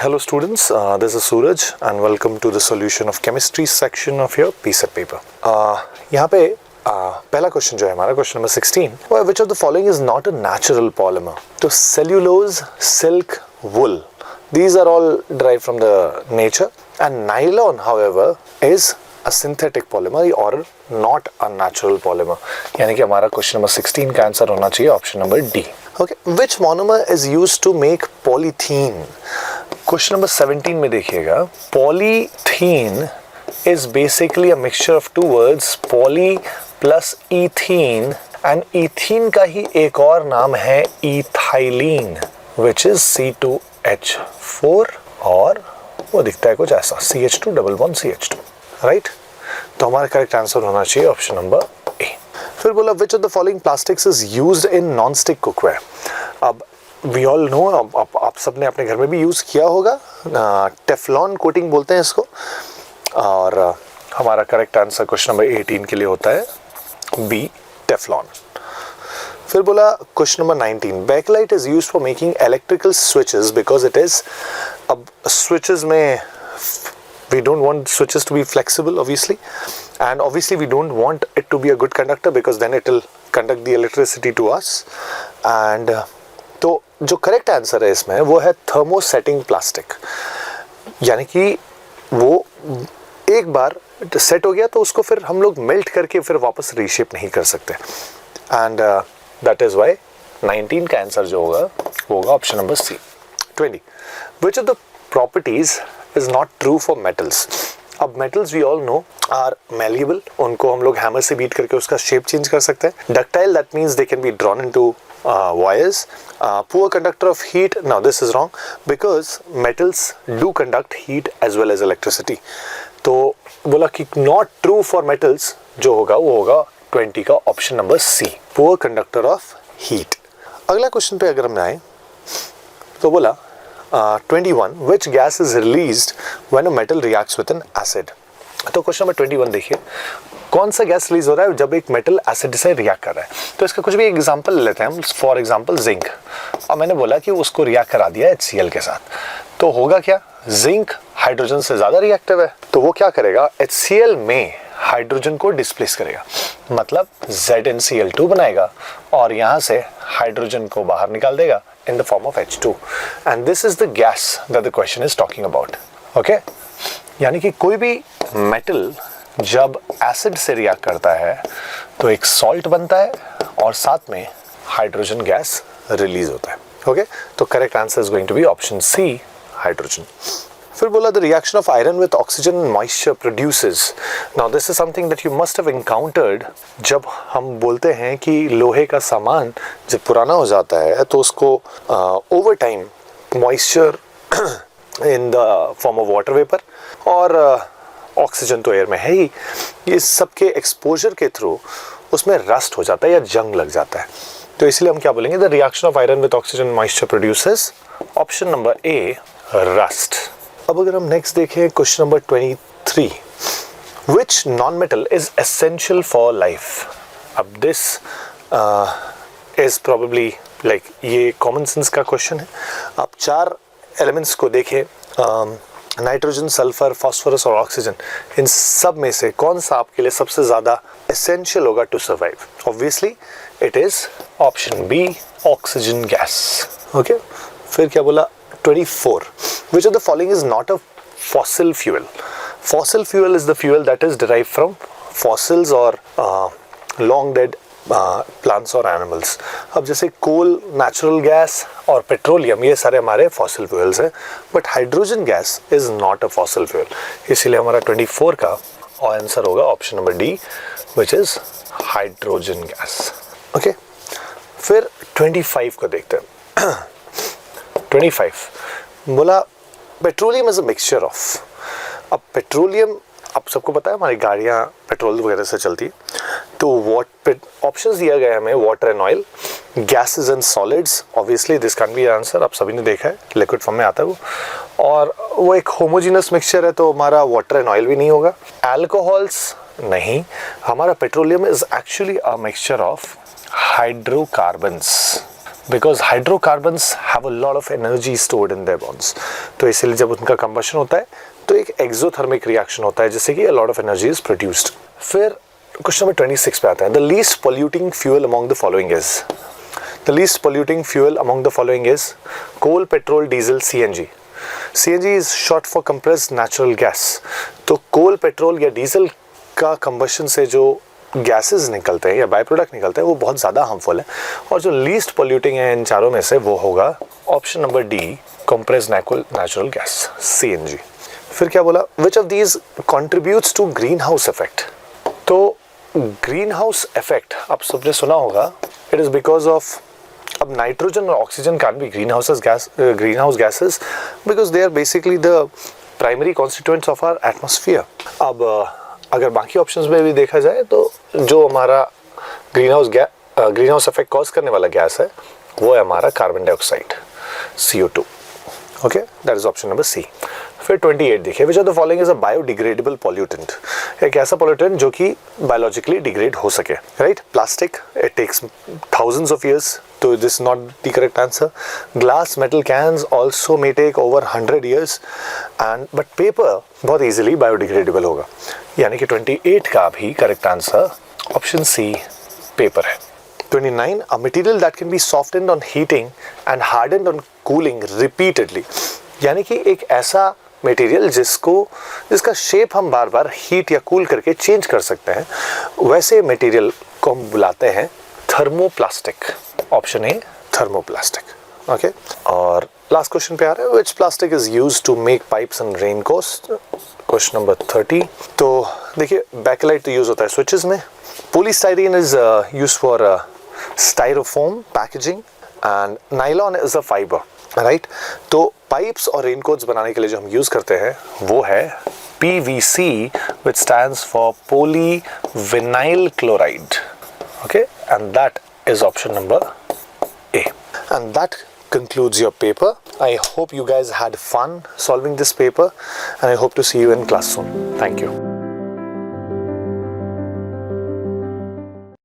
Hello students, this is Suraj and welcome to the solution of chemistry section of your piece of paper. यहाँ पे पहला question जो है हमारा question number 16, which of the following is not a natural polymer? तो cellulose, silk, wool, these are all derived from the nature, and nylon however is a synthetic polymer or not a natural polymer. यानी कि हमारा question number 16 का answer होना चाहिए option number D. Okay, which monomer is used to make polythene? Question number 17 में देखिएगा, polythene is basically a mixture of two words, poly plus ethene, and ethene का ही एक और नाम है ethylene, which is C2H4, और वो दिखता है कुछ ऐसा, CH2 double bond CH2, right? तो हमारा करेक्ट आंसर होना चाहिए ऑप्शन नंबर ए. फिर बोला which of the following plastics is used in non-stick cookware? अब we all know, आप सबने अपने घर में भी यूज़ किया होगा, टेफलॉन कोटिंग बोलते हैं इसको, और हमारा करेक्ट आंसर क्वेश्चन नंबर 18 के लिए होता है बी, टेफलॉन. फिर बोला question number 19, Bakelite is used for making electrical switches because it is, अब स्विचेस में we don't want switches to be flexible obviously, and obviously we don't want it to be a good conductor because then it will conduct the electricity to us, and तो जो correct answer है इसमें वो है thermosetting plastic, यानी कि वो एक बार सेट हो गया तो उसको फिर हम लोग मेल्ट करके फिर वापस रीशेप नहीं कर सकते, एंड दैट इज वाई 19 का आंसर जो होगा वो होगा option number C. 20, which of the properties is not true for metals? अब metals we all know are malleable, उनको हम लोग हैमर से बीट करके उसका शेप चेंज कर सकते हैं. Ductile, that means they can be drawn into wires. Poor conductor of heat, now this is wrong because metals do conduct heat as well as electricity. तो बोला कि not true for metals, जो होगा वो होगा 20 का option number C, poor conductor of heat. अगला question पे अगर हम आए तो बोला 21, which gas is released when a metal reacts with an acid? तो क्वेश्चन नंबर 21 देखिए, कौन सा गैस रिलीज हो रहा है जब एक मेटल एसिड से रिएक्ट कर रहा है. तो इसका कुछ भी एग्जांपल लेते हैं हम, फॉर एग्जांपल जिंक. अब मैंने बोला कि उसको रिएक्ट करा दिया HCl के साथ, तो होगा क्या, जिंक हाइड्रोजन से ज़्यादा रिएक्टिव है, तो वो क्या करेगा, HCl में हाइड्रोजन को डिस्प्लेस करेगा, मतलब ZnCl2 बनाएगा और यहाँ से हाइड्रोजन को बाहर निकाल देगा in the form of H2, and this is the gas that the question is talking about. Okay? यानी कि कोई भी मेटल जब एसिड से रिएक्ट करता है तो एक सॉल्ट बनता है और साथ में हाइड्रोजन गैस रिलीज होता है. ओके, तो correct answer is going to be option C, hydrogen. फिर बोला the reaction of iron with oxygen and moisture produces. Now this is something that you must have encountered. जब हम बोलते हैं कि लोहे का सामान जब पुराना हो जाता है तो उसको over time moisture in the form of water vapour और ऑक्सीजन तो एयर में है ही, ये सबके एक्सपोजर के थ्रू उसमें रस्ट हो जाता है या जंग लग जाता है. तो इसलिए हम क्या बोलेंगे, the reaction of iron with oxygen moisture produces option number A, rust. अब अगर हम नेक्स्ट देखें question number 23, which non metal is essential for life. अब दिस इज प्रोबेबली लाइक, ये कॉमन सेंस का क्वेश्चन है. आप चार एलिमेंट्स को देखें, नाइट्रोजन, सल्फर, फास्फोरस और ऑक्सीजन, इन सब में से कौन सा आपके लिए सबसे ज़्यादा एसेंशियल होगा to survive? Obviously it is option B, oxygen gas. Okay, फिर क्या बोला 24, which of the following is not a fossil fuel? Fossil fuel is the fuel that is derived from fossils or long dead plants or animals. अब जैसे कोल, natural gas और petroleum, ये सारे हमारे fossil fuels हैं, but hydrogen gas is not a fossil fuel. इसीलिए हमारा 24 का आंसर होगा option number D, which is hydrogen gas. Okay, फिर 25 को देखते हैं. 25 बोला petroleum is a mixture of. अब पेट्रोलियम आप सबको पता है हमारी गाड़ियाँ पेट्रोल वगैरह से चलती है, तो ऑप्शंस दिया गया है हमें, water and oil, gases and solids. Obviously this can be answer, आप सभी ने देखा है लिक्विड फॉर्म में आता है वो, और वो एक होमोजीनस मिक्सचर है तो हमारा वाटर एंड ऑयल भी नहीं होगा. अल्कोहल्स नहीं, हमारा petroleum is actually a mixture of hydrocarbons. Because hydrocarbons have a lot of energy stored in their bonds, तो इसलिए जब उनका कंबशन होता है तो एक एक्सोथर्मिक रिएक्शन होता है जिससे कि a lot of energy is produced. फिर क्वेश्चन नंबर 26 पे आता है, the least polluting fuel among the following is, the least polluting fuel among the following is coal, petrol, diesel, CNG। CNG is short for compressed natural gas. तो coal, petrol या diesel का combustion से जो gases निकलते हैं या by product निकलते हैं वो बहुत ज़्यादा हार्मफुल है, और जो लीस्ट पोल्यूटिंग है इन चारों में से वो होगा option number D, compressed natural gas, CNG। फिर क्या बोला, which of these contributes to greenhouse effect. तो ग्रीन हाउस इफेक्ट आप सबने सुना होगा, इट इज़ बिकॉज ऑफ, अब नाइट्रोजन और oxygen can be greenhouse gases because they are basically the primary constituents of our atmosphere. अब अगर बाकी ऑप्शंस में भी देखा जाए तो जो हमारा ग्रीन हाउस इफेक्ट कॉज करने वाला गैस है वो है हमारा carbon dioxide, CO2। Okay, that is option number C. फिर 28 देखिए, which of the following is a biodegradable pollutant. एक ऐसा पॉल्यूटेंट जो कि बायोलॉजिकली डिग्रेड हो सके, right. Plastic, it takes thousands of years, तो this not the correct answer. Glass, metal cans also may take over 100 years and but paper बहुत easily biodegradable होगा, यानी कि 28 का भी correct answer option C, paper है। 29, a material that can be softened on heating and hardened on cooling repeatedly, यानी कि एक ऐसा मटेरियल जिसका शेप हम बार बार हीट या कूल करके चेंज कर सकते हैं, वैसे मटेरियल को हम बुलाते हैं thermoplastic. Option A, thermoplastic. Okay, और लास्ट क्वेश्चन पे आ रहा है, which plastic is used to make pipes and raincoats. Question number 30। तो देखिए, बैकलाइट तो यूज होता है स्विचेस में, polystyrene is used for styrofoam packaging and nylon is a fiber, right? तो पाइप्स और रेनकोट्स बनाने के लिए जो हम यूज करते हैं वो है PVC, which stands for polyvinyl chloride. Okay, and that is option number A. And that concludes your paper. I hope you guys had fun solving this paper and I hope to see you in class soon. Thank you.